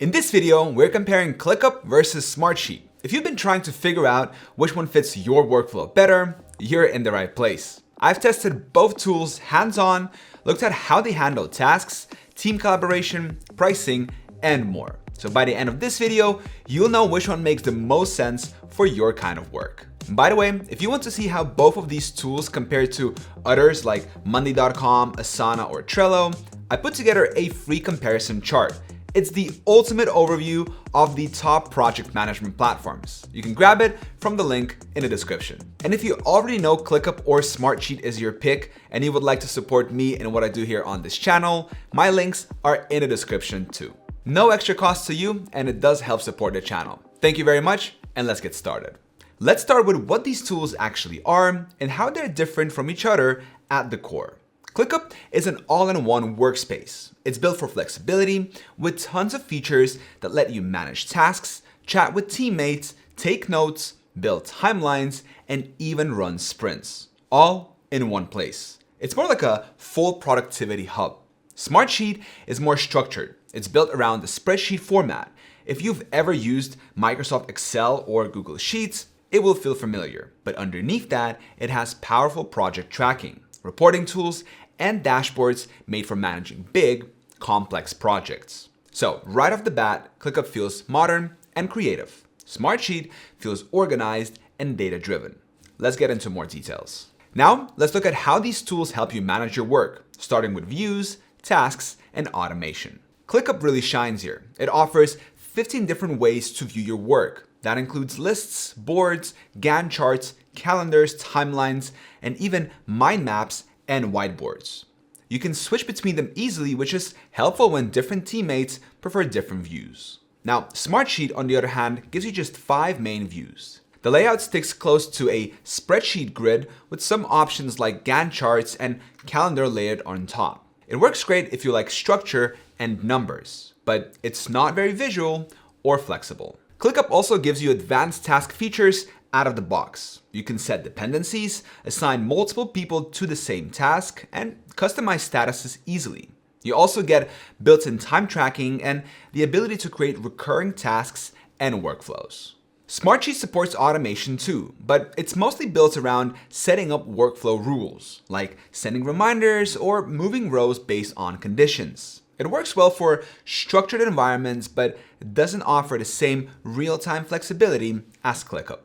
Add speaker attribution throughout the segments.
Speaker 1: In this video, we're comparing ClickUp versus Smartsheet. If you've been trying to figure out which one fits your workflow better, you're in the right place. I've tested both tools hands-on, looked at how they handle tasks, team collaboration, pricing, and more. So by the end of this video, you'll know which one makes the most sense for your kind of work. By the way, if you want to see how both of these tools compare to others like Monday.com, Asana, or Trello, I put together a free comparison chart. It's the ultimate overview of the top project management platforms. You can grab it from the link in the description. And if you already know ClickUp or Smartsheet is your pick and you would like to support me in what I do here on this channel, my links are in the description too. No extra cost to you, and it does help support the channel. Thank you very much, and let's get started. Let's start with what these tools actually are and how they're different from each other at the core. ClickUp is an all-in-one workspace. It's built for flexibility with tons of features that let you manage tasks, chat with teammates, take notes, build timelines, and even run sprints, all in one place. It's more like a full productivity hub. Smartsheet is more structured. It's built around the spreadsheet format. If you've ever used Microsoft Excel or Google Sheets, it will feel familiar. But underneath that, it has powerful project tracking, reporting tools, and dashboards made for managing big, complex projects. So right off the bat, ClickUp feels modern and creative. Smartsheet feels organized and data-driven. Let's get into more details. Now, let's look at how these tools help you manage your work, starting with views, tasks, and automation. ClickUp really shines here. It offers 15 different ways to view your work. That includes lists, boards, Gantt charts, calendars, timelines, and even mind maps and whiteboards. You can switch between them easily, which is helpful when different teammates prefer different views. Now, Smartsheet, on the other hand, gives you just 5 main views. The layout sticks close to a spreadsheet grid with some options like Gantt charts and calendar layered on top. It works great if you like structure and numbers, but it's not very visual or flexible. ClickUp also gives you advanced task features out of the box. You can set dependencies, assign multiple people to the same task, and customize statuses easily. You also get built-in time tracking and the ability to create recurring tasks and workflows. Smartsheet supports automation too, but it's mostly built around setting up workflow rules, like sending reminders or moving rows based on conditions. It works well for structured environments, but it doesn't offer the same real-time flexibility as ClickUp.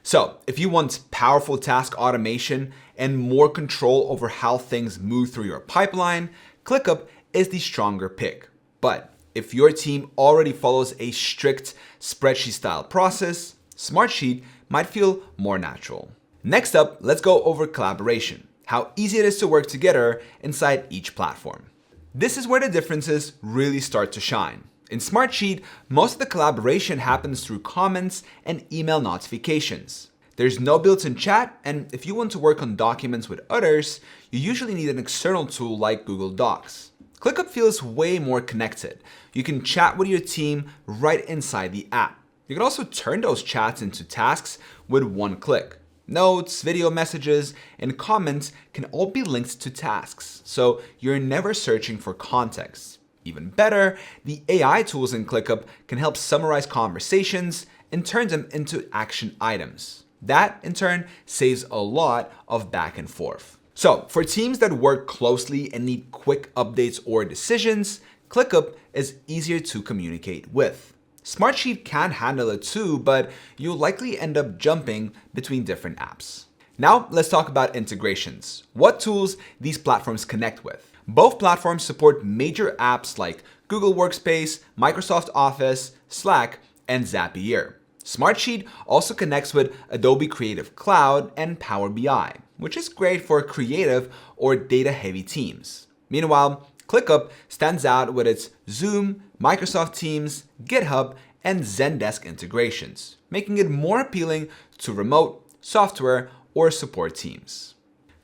Speaker 1: So if you want powerful task automation and more control over how things move through your pipeline, ClickUp is the stronger pick. But if your team already follows a strict spreadsheet style process, Smartsheet might feel more natural. Next up, let's go over collaboration, how easy it is to work together inside each platform. This is where the differences really start to shine. In Smartsheet, most of the collaboration happens through comments and email notifications. There's no built-in chat, and if you want to work on documents with others, you usually need an external tool like Google Docs. ClickUp feels way more connected. You can chat with your team right inside the app. You can also turn those chats into tasks with one click. Notes, video messages, and comments can all be linked to tasks, so you're never searching for context. Even better, the AI tools in ClickUp can help summarize conversations and turn them into action items. That, in turn, saves a lot of back and forth. So, for teams that work closely and need quick updates or decisions, ClickUp is easier to communicate with. Smartsheet can handle it too, but you'll likely end up jumping between different apps. Now, let's talk about integrations. What tools these platforms connect with. Both platforms support major apps like Google Workspace, Microsoft Office, Slack, and Zapier. Smartsheet also connects with Adobe Creative Cloud and Power BI, which is great for creative or data-heavy teams. Meanwhile, ClickUp stands out with its Zoom, Microsoft Teams, GitHub, and Zendesk integrations, making it more appealing to remote, software, or support teams.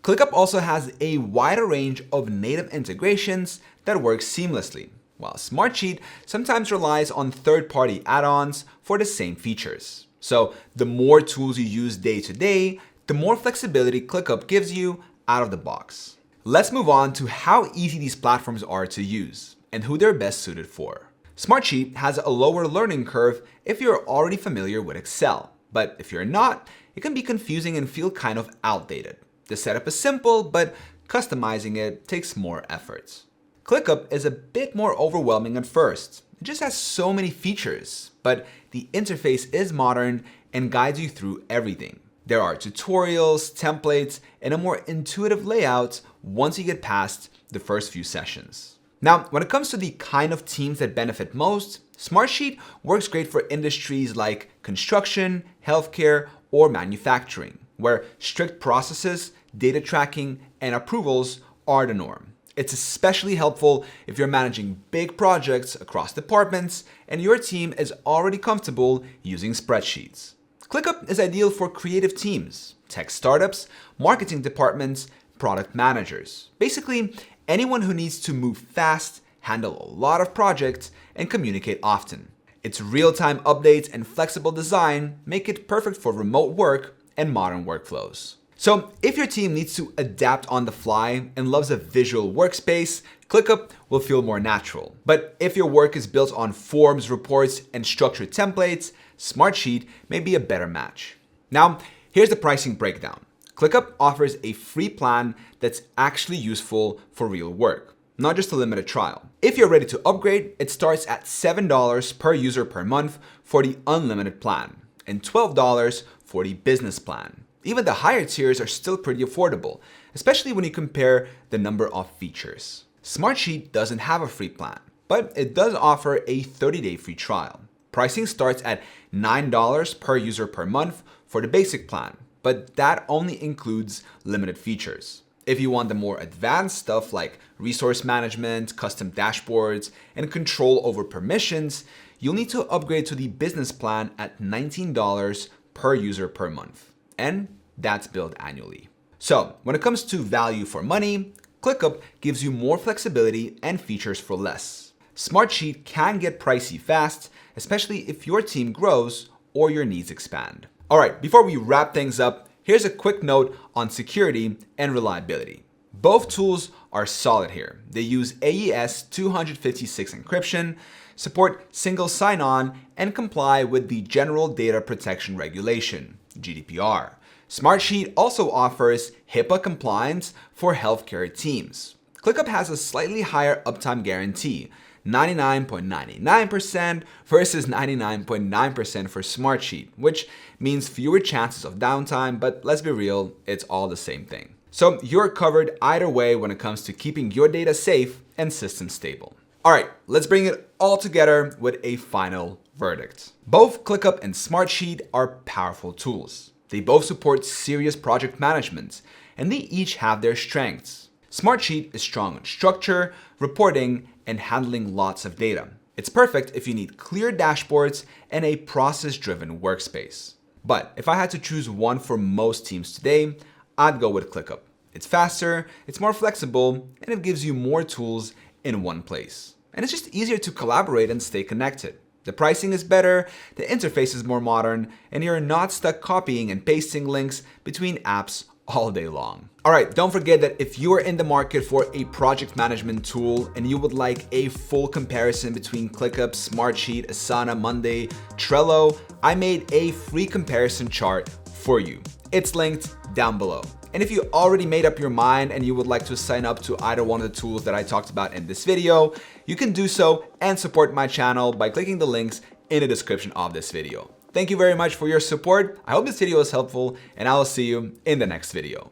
Speaker 1: ClickUp also has a wider range of native integrations that work seamlessly, while Smartsheet sometimes relies on third-party add-ons for the same features. So the more tools you use day to day, the more flexibility ClickUp gives you out of the box. Let's move on to how easy these platforms are to use and who they're best suited for. Smartsheet has a lower learning curve if you're already familiar with Excel, but if you're not, it can be confusing and feel kind of outdated. The setup is simple, but customizing it takes more effort. ClickUp is a bit more overwhelming at first. It just has so many features, but the interface is modern and guides you through everything. There are tutorials, templates, and a more intuitive layout once you get past the first few sessions. Now, when it comes to the kind of teams that benefit most, Smartsheet works great for industries like construction, healthcare, or manufacturing, where strict processes, data tracking, and approvals are the norm. It's especially helpful if you're managing big projects across departments and your team is already comfortable using spreadsheets. ClickUp is ideal for creative teams, tech startups, marketing departments, product managers. Basically, anyone who needs to move fast, handle a lot of projects, and communicate often. Its real-time updates and flexible design make it perfect for remote work and modern workflows. So if your team needs to adapt on the fly and loves a visual workspace, ClickUp will feel more natural. But if your work is built on forms, reports, and structured templates, Smartsheet may be a better match. Now, here's the pricing breakdown. ClickUp offers a free plan that's actually useful for real work, not just a limited trial. If you're ready to upgrade, it starts at $7 per user per month for the unlimited plan and $12 for the business plan. Even the higher tiers are still pretty affordable, especially when you compare the number of features. Smartsheet doesn't have a free plan, but it does offer a 30-day free trial. Pricing starts at $9 per user per month for the basic plan, but that only includes limited features. If you want the more advanced stuff like resource management, custom dashboards, and control over permissions, you'll need to upgrade to the business plan at $19 per user per month. And that's billed annually. So when it comes to value for money, ClickUp gives you more flexibility and features for less. Smartsheet can get pricey fast, especially if your team grows or your needs expand. All right, before we wrap things up, here's a quick note on security and reliability. Both tools are solid here. They use AES 256 encryption, support single sign-on, and comply with the General Data Protection Regulation, GDPR. Smartsheet also offers HIPAA compliance for healthcare teams. ClickUp has a slightly higher uptime guarantee, 99.99% versus 99.9% for Smartsheet, which means fewer chances of downtime, but let's be real, it's all the same thing. So you're covered either way when it comes to keeping your data safe and systems stable. All right, let's bring it all together with a final verdict. Both ClickUp and Smartsheet are powerful tools. They both support serious project management, and they each have their strengths. Smartsheet is strong on structure, reporting, and handling lots of data. It's perfect if you need clear dashboards and a process-driven workspace. But if I had to choose one for most teams today, I'd go with ClickUp. It's faster, it's more flexible, and it gives you more tools in one place. And it's just easier to collaborate and stay connected. The pricing is better, the interface is more modern, and you're not stuck copying and pasting links between apps all day long. All right, don't forget that if you are in the market for a project management tool and you would like a full comparison between ClickUp, Smartsheet, Asana, Monday, Trello, I made a free comparison chart for you. It's linked down below. And if you already made up your mind and you would like to sign up to either one of the tools that I talked about in this video, you can do so and support my channel by clicking the links in the description of this video. Thank you very much for your support. I hope this video was helpful and I will see you in the next video.